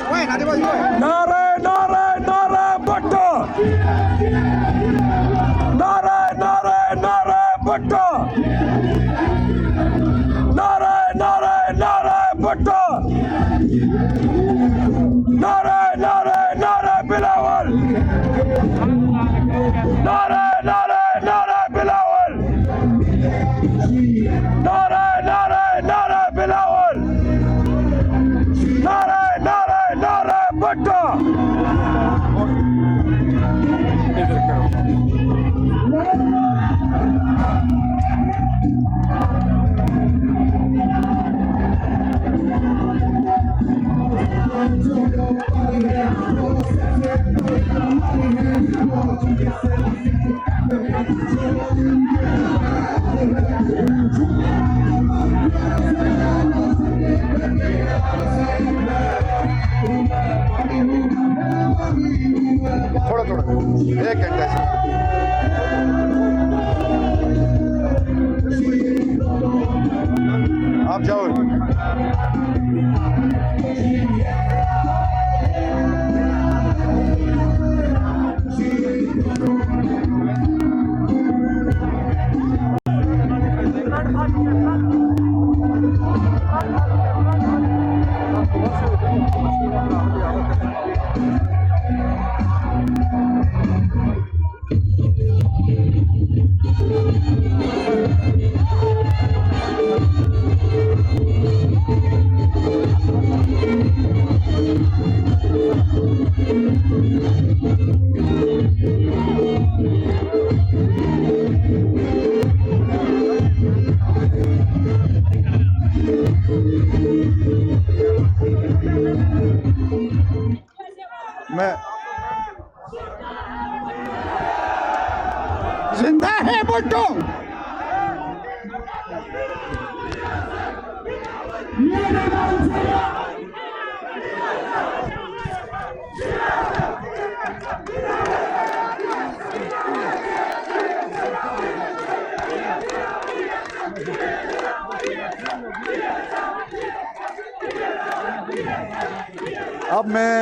नारे नारे नारे भुट्टो नारे नारे नारे भुट्टो नारे नारे नारे भुट्टो नारे नारे नारे बिलावल नारे नारे नारे बिलावल नारे नारे नारे बिलावल नारे नारे नारे भुट्टो थोड़ा थोड़ा 1 घंटा से आप जाओ मैं जिंदा है भुट्टो अब मैं